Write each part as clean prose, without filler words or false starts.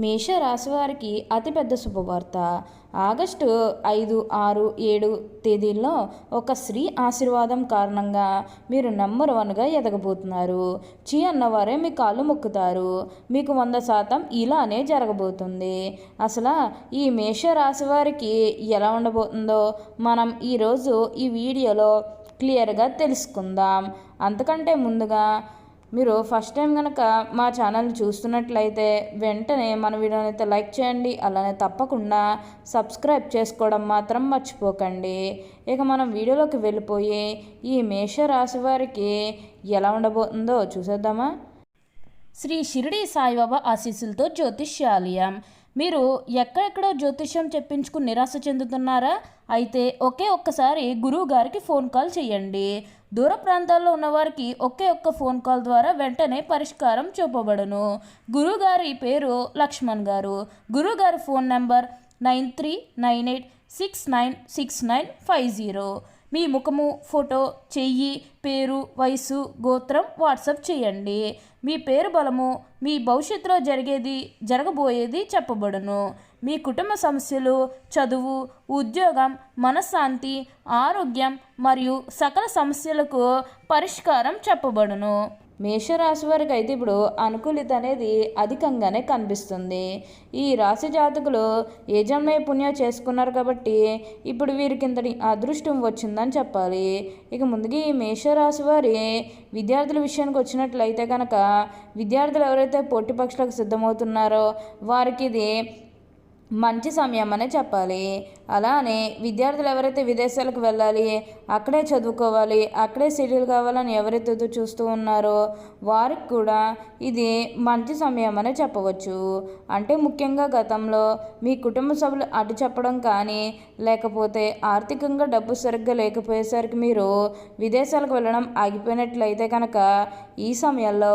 మేషరాశి వారికి అతిపెద్ద శుభవార్త. ఆగస్టు 5, 6, 7 తేదీల్లో ఒక స్త్రీ ఆశీర్వాదం కారణంగా మీరు నెంబర్ 1గా ఎదగబోతున్నారు. చీ అన్నవారే మీ కాళ్ళు మొక్కుతారు. మీకు 100% ఇలానే జరగబోతుంది. అసలు ఈ మేషరాశి వారికి ఎలా ఉండబోతుందో మనం ఈరోజు ఈ వీడియోలో క్లియర్గా తెలుసుకుందాం. అంతకంటే ముందుగా మీరు ఫస్ట్ టైం కనుక మా ఛానల్ చూస్తున్నట్లయితే వెంటనే మన వీడియోని అయితే లైక్ చేయండి. అలానే తప్పకుండా సబ్స్క్రైబ్ చేసుకోవడం మాత్రం మర్చిపోకండి. ఇక మనం వీడియోలోకి వెళ్ళిపోయి ఈ మేషరాశి వారికి ఎలా ఉండబోతుందో చూసేద్దామా. శ్రీ షిరిడి సాయిబాబా ఆశీస్సులతో జ్యోతిష్యాలయం. మీరు ఎక్కడెక్కడో జ్యోతిష్యం చెప్పించుకుని నిరాశ చెందుతున్నారా? అయితే ఒక్కసారి గురువు గారికి ఫోన్ కాల్ చేయండి. దూర ప్రాంతాల్లో ఉన్నవారికి ఒక్క ఫోన్ కాల్ ద్వారా వెంటనే పరిష్కారం చూపబడును. గురువుగారి పేరు లక్ష్మణ్ గారు. గురువుగారి ఫోన్ నెంబర్ 9398696950. మీ ముఖము, ఫోటో, చెయ్యి, పేరు, వయసు, గోత్రం వాట్సాప్ చేయండి. మీ పేరు బలము, మీ భవిష్యత్తులో జరగబోయేది చెప్పబడును. మీ కుటుంబ సమస్యలు, చదువు, ఉద్యోగం, మనశ్శాంతి, ఆరోగ్యం మరియు సకల సమస్యలకు పరిష్కారం చెప్పబడును. మేషరాశి వారికి అయితే ఇప్పుడు అనుకూలిత అనేది అధికంగానే కనిపిస్తుంది. ఈ రాశి జాతకులు ఏ జన్మే పుణ్యం చేసుకున్నారు కాబట్టి ఇప్పుడు వీరికి ఇంతటి అదృష్టం వచ్చిందని చెప్పాలి. ఇక ముందుగా ఈ మేషరాశి వారి విద్యార్థుల విషయానికి వచ్చినట్లయితే కనుక విద్యార్థులు ఎవరైతే పోటీ పరీక్షలకు సిద్ధమవుతున్నారో వారికి ఇది మంచి సమయం అనే చెప్పాలి. అలానే విద్యార్థులు ఎవరైతే విదేశాలకు వెళ్ళాలి, అక్కడే చదువుకోవాలి, అక్కడే సెటిల్ కావాలని ఎవరైతే చూస్తూ ఉన్నారో వారికి కూడా ఇది మంచి సమయం అనే చెప్పవచ్చు. అంటే ముఖ్యంగా గతంలో మీ కుటుంబ సభ్యులు అడ్డు చెప్పడం కానీ లేకపోతే ఆర్థికంగా డబ్బు సరిగ్గా లేకపోయేసరికి మీరు విదేశాలకు వెళ్ళడం ఆగిపోయినట్లయితే కనుక ఈ సమయంలో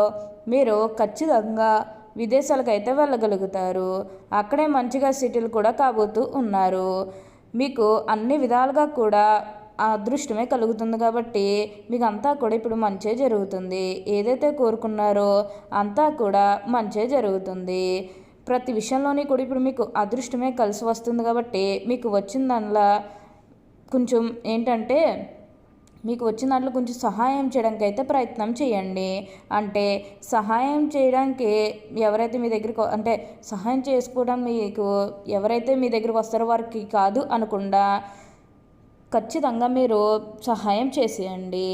మీరు ఖచ్చితంగా విదేశాలకు అయితే వెళ్ళగలుగుతారు. అక్కడే మంచిగా సెటిల్ కూడా కాబోతూ ఉన్నారు. మీకు అన్ని విధాలుగా కూడా ఆ అదృష్టమే కలుగుతుంది కాబట్టి మీకు అంతా కూడా ఇప్పుడు మంచే జరుగుతుంది. ఏదైతే కోరుకున్నారో అంతా కూడా మంచే జరుగుతుంది. ప్రతి విషయంలోని కూడా ఇప్పుడు మీకు అదృష్టమే కలిసి వస్తుంది కాబట్టి మీకు వచ్చిన దానిలో కొంచెం ఏంటంటే మీకు వచ్చిన దాంట్లో కొంచెం సహాయం చేయడానికి అయితే ప్రయత్నం చేయండి. అంటే సహాయం చేయడానికి ఎవరైతే మీ దగ్గరికి అంటే సహాయం చేసుకోవడం మీకు ఎవరైతే మీ దగ్గరికి వస్తారో వారికి కాదు అనకుండా ఖచ్చితంగా మీరు సహాయం చేసేయండి.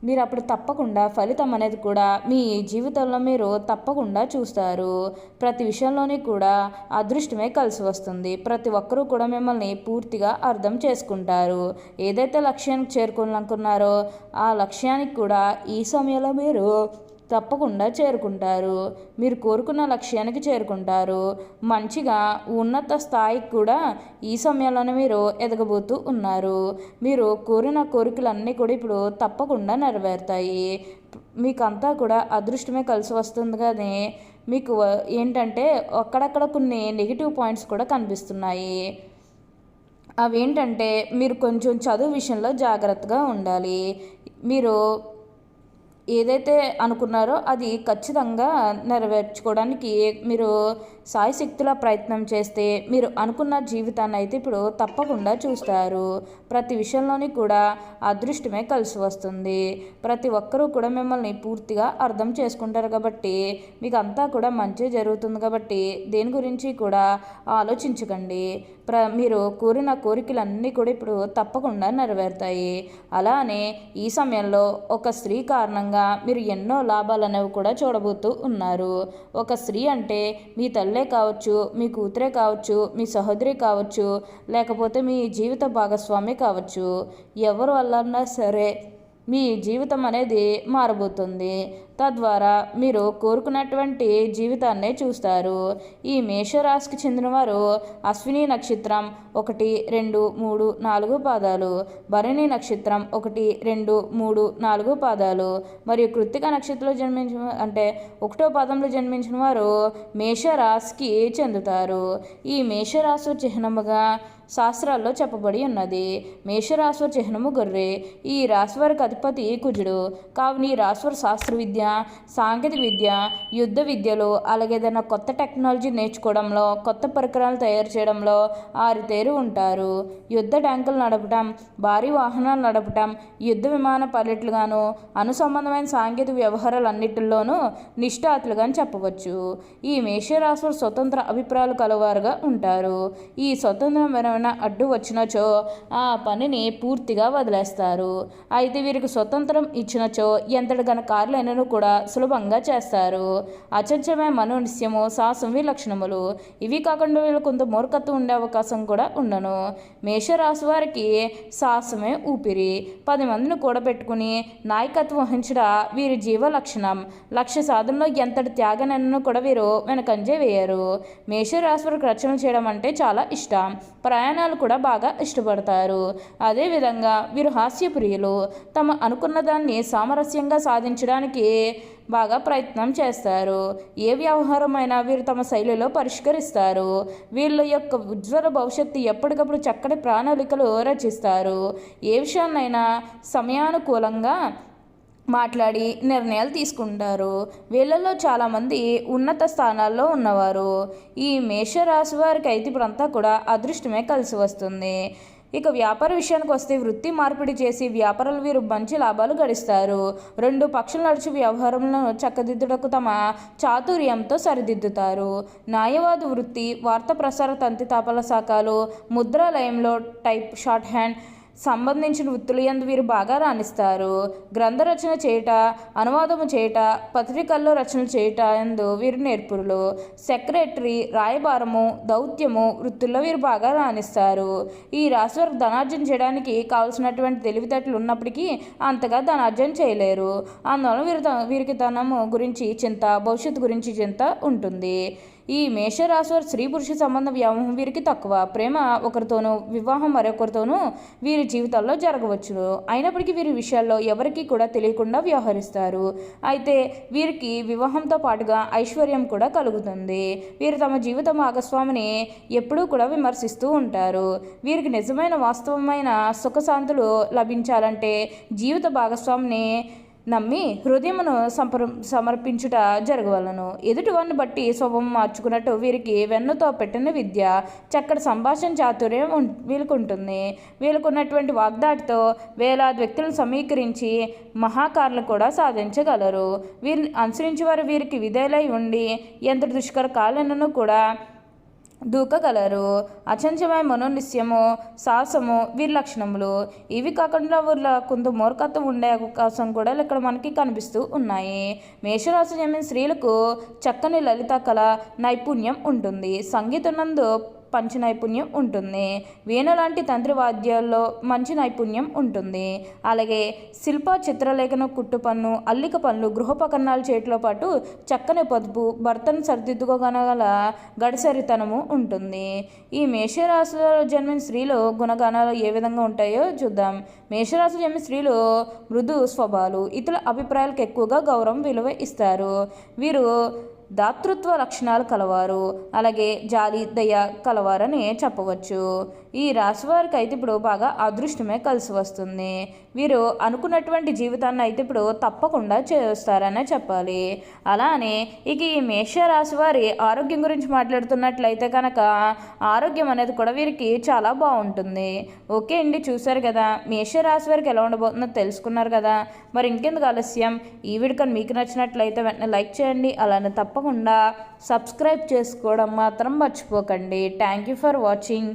మీరు అప్పుడు తప్పకుండా ఫలితం అనేది కూడా మీ జీవితంలో మీరు తప్పకుండా చూస్తారు. ప్రతి విషయంలోని కూడా అదృష్టమే కలిసి వస్తుంది. ప్రతి ఒక్కరూ కూడా మిమ్మల్ని పూర్తిగా అర్థం చేసుకుంటారు. ఏదైతే లక్ష్యానికి చేరుకోవాలనుకున్నారో ఆ లక్ష్యానికి కూడా ఈ సమయంలో మీరు తప్పకుండా చేరుకుంటారు. మీరు కోరుకున్న లక్ష్యానికి చేరుకుంటారు. మంచిగా ఉన్నత స్థాయికి కూడా ఈ సమయంలోనే మీరు ఎదగబోతూ ఉన్నారు. మీరు కోరిన కోరికలన్నీ కూడా ఇప్పుడు తప్పకుండా నెరవేరుతాయి. మీకు అంతా కూడా అదృష్టమే కలిసి వస్తుంది. కానీ మీకు ఏంటంటే అక్కడక్కడ కొన్ని నెగిటివ్ పాయింట్స్ కూడా కనిపిస్తున్నాయి. అవేంటంటే మీరు కొంచెం చదువు విషయంలో జాగ్రత్తగా ఉండాలి. మీరు ఏదైతే అనుకున్నారో అది ఖచ్చితంగా నెరవేర్చుకోవడానికి మీరు సాయశక్తుల ప్రయత్నం చేస్తే మీరు అనుకున్న జీవితాన్ని అయితే ఇప్పుడు తప్పకుండా చూస్తారు. ప్రతి విషయంలోని కూడా అదృష్టమే కలిసి వస్తుంది. ప్రతి ఒక్కరూ కూడా మిమ్మల్ని పూర్తిగా అర్థం చేసుకుంటారు కాబట్టి మీకు అంతా కూడా మంచి జరుగుతుంది. కాబట్టి దేని గురించి కూడా ఆలోచించకండి. మీరు కోరిన కోరికలన్నీ కూడా ఇప్పుడు తప్పకుండా నెరవేరుతాయి. అలానే ఈ సమయంలో ఒక స్త్రీ కారణంగా మీరు ఎన్నో లాభాలు అనేవి కూడా చూడబోతూ ఉన్నారు. ఒక స్త్రీ అంటే మీ తల్లే కావచ్చు, మీ కూతురే కావచ్చు, మీ సహోదరి కావచ్చు, లేకపోతే మీ జీవిత భాగస్వామి కావచ్చు. ఎవరు వల్లన్నా సరే మీ జీవితం అనేది మారబోతుంది. తద్వారా మీరు కోరుకున్నటువంటి జీవితాన్నే చూస్తారు. ఈ మేషరాశికి చెందినవారు అశ్విని నక్షత్రం 1, 2, 3, 4 పాదాలు, భరణి నక్షత్రం 1, 2, 3, 4 పాదాలు మరియు కృత్తిక నక్షత్రంలో జన్మించిన అంటే 1వ పాదంలో జన్మించిన వారు మేషరాశికి చెందుతారు. ఈ మేషరాశి చిహ్నముగా శాస్త్రాల్లో చెప్పబడి ఉన్నది. మేషరాశివారి చిహ్నము గొర్రె. ఈ రాశివారికి అధిపతి కుజుడు. కావున ఈ రాశివారి శాస్త్ర విద్య, సాంకేతిక విద్య, యుద్ధ విద్యలు, అలాగే ఏదైనా కొత్త టెక్నాలజీ నేర్చుకోవడంలో, కొత్త పరికరాలు తయారు చేయడంలో ఆరితేరి ఉంటారు. యుద్ధ ట్యాంకులు నడపటం, భారీ వాహనాలు నడపటం, యుద్ధ విమాన పైలట్లుగాను, అనుసంబంధమైన సాంకేతిక వ్యవహారాలన్నిటిలోనూ నిష్ఠాతులుగా చెప్పవచ్చు. ఈ మేషరాశులు స్వతంత్ర అభిప్రాయాలు కలవారుగా ఉంటారు. ఈ స్వతంత్రం ఏమైనా అడ్డు వచ్చినచో ఆ పనిని పూర్తిగా వదిలేస్తారు. అయితే వీరికి స్వతంత్రం ఇచ్చినచో ఎంతటి గన కార్యాలను కూడా సులభంగా చేస్తారు. అచంచలమైన మనోనిశ్యము, సాహసం లక్షణములు. ఇవి కాకుండా వీళ్ళు కొంత మూర్ఖత్వం ఉండే అవకాశం కూడా ఉండను. మేషరాశి వారికి సాహసమే ఊపిరి. 10 మందిని కూడబెట్టుకుని నాయకత్వం వహించడం వీరి జీవ లక్షణం. లక్ష్య సాధనలో ఎంతటి త్యాగనైనా కూడా వీరు వెనకంజే వేయరు. మేషరాశి వారికి రచనలు చేయడం అంటే చాలా ఇష్టం. ప్రయాణాలు కూడా బాగా ఇష్టపడతారు. అదేవిధంగా వీరు హాస్యప్రియులు. తమ అనుకున్న దాన్ని సామరస్యంగా సాధించడానికి బాగా ప్రయత్నం చేస్తారు. ఏ వ్యవహారమైనా వీరు తమ శైలిలో పరిష్కరిస్తారు. వీళ్ళ యొక్క ఉజ్వల భవిష్యత్తు ఎప్పటికప్పుడు చక్కటి ప్రణాళికలు రచిస్తారు. ఏ విషయాన్నైనా సమయానుకూలంగా మాట్లాడి నిర్ణయాలు తీసుకుంటారు. వీళ్ళలో చాలామంది ఉన్నత స్థానాల్లో ఉన్నవారు. ఈ మేషరాశి వారికి అయితే ఇప్పుడంతా కూడా అదృష్టమే కలిసి వస్తుంది. ఇక వ్యాపార విషయానికి వస్తే వృత్తి మార్పిడి చేసి వ్యాపారాలు వీరు మంచి లాభాలు గడిస్తారు. 2 పక్షులు నడిచి వ్యవహారంలో చక్కదిద్దుటకు తమ చాతుర్యంతో సరిదిద్దుతారు. న్యాయవాద వృత్తి, వార్తా ప్రసార తంతి తాపల శాఖలు, ముద్రాలయంలో టైప్, షార్ట్ హ్యాండ్ సంబంధించిన వృత్తులు యందు వీరు బాగా రాణిస్తారు. గ్రంథ రచన చేయుట, అనువాదము చేయుట, పత్రికల్లో రచనలు చేయుట యందు వీరు నేర్పురులు. సెక్రటరీ, రాయబారము, దౌత్యము వృత్తుల్లో వీరు బాగా రాణిస్తారు. ఈ రాశి వారికి ధనార్జన చేయడానికి కావలసినటువంటి తెలివితేటలు ఉన్నప్పటికీ అంతగా ధనార్జన చేయలేరు. అందువలన వీరికి ధనము గురించి చింత, భవిష్యత్తు గురించి చింత ఉంటుంది. ఈ మేషరాశి వారి స్త్రీ పురుష సంబంధ వ్యామోహం వీరికి తక్కువ. ప్రేమ ఒకరితోనూ, వివాహం మరొకరితోనూ వీరి జీవితాల్లో జరగవచ్చును. అయినప్పటికీ వీరి విషయాల్లో ఎవరికీ కూడా తెలియకుండా వ్యవహరిస్తారు. అయితే వీరికి వివాహంతో పాటుగా ఐశ్వర్యం కూడా కలుగుతుంది. వీరు తమ జీవిత భాగస్వామిని ఎప్పుడూ కూడా విమర్శిస్తూ ఉంటారు. వీరికి నిజమైన వాస్తవమైన సుఖశాంతులు లభించాలంటే జీవిత భాగస్వామిని నమ్మి హృదయమును సమర్పించుట జరగవలను. ఎదుటివారిని బట్టి స్వభావం మార్చుకున్నట్టు వీరికి వెన్నుతో పెట్టిన విద్య, చక్కటి సంభాషణ చాతుర్యం వీళ్ళకు ఉంటుంది. వీళ్ళకున్నటువంటి వాగ్దాటితో వేలాది వ్యక్తులను సమీకరించి మహాకారులు కూడా సాధించగలరు. వీరిని అనుసరించి వారు వీరికి విధేయులై ఉండి ఎంత దుష్కర కాలనను కూడా దూకగలరు. అచంచలమైన మనోనిశ్యము, సాహసము వీరి లక్షణములు. ఇవి కాకుండా వీళ్ళ కొంత మూర్ఖత్వం ఉండే అవకాశం కూడా ఇక్కడ మనకి కనిపిస్తూ ఉన్నాయి. మేషరాశి చెందిన స్త్రీలకు చక్కని లలిత కళ నైపుణ్యం ఉంటుంది. సంగీతం నందు పంచ నైపుణ్యం ఉంటుంది. వీణ లాంటి తంత్రి వాద్యాల్లో మంచి నైపుణ్యం ఉంటుంది. అలాగే శిల్ప, చిత్రలేఖనం, కుట్టు పన్ను, అల్లిక పనులు, గృహోపకరణాలు చేయటంతో పాటు చక్కని పొదుపు, భర్తను సరిదిద్దుకోగల గడిసరితనము ఉంటుంది. ఈ మేషరాశిలో జన్మిన స్త్రీలు గుణగానాలు ఏ విధంగా ఉంటాయో చూద్దాం. మేషరాశి జన్మిన స్త్రీలు మృదు స్వభావాలు, ఇతరుల అభిప్రాయాలకు ఎక్కువగా గౌరవం, విలువ ఇస్తారు. వీరు దాతృత్వ లక్షణాలు కలవారు. అలాగే జాలి, దయ కలవారని చెప్పవచ్చు. ఈ రాశి వారికి అయితే ఇప్పుడు బాగా అదృష్టమే కలిసి వస్తుంది. వీరు అనుకున్నటువంటి జీవితాన్ని అయితే ఇప్పుడు తప్పకుండా చేస్తారనే చెప్పాలి. అలానే ఇక ఈ మేషరాశి వారి ఆరోగ్యం గురించి మాట్లాడుతున్నట్లయితే కనుక ఆరోగ్యం అనేది కూడా వీరికి చాలా బాగుంటుంది. ఓకే అండి, చూసారు కదా మేషరాశి వారికి ఎలా ఉండబోతుందో తెలుసుకున్నారు కదా. మరి ఇంకెందుకు ఆలస్యం, ఈ వీడియో మీకు నచ్చినట్లయితే వెంటనే లైక్ చేయండి. అలానే తప్పకుండా సబ్స్క్రైబ్ చేసుకోవడం మాత్రం మర్చిపోకండి. Thank you for watching.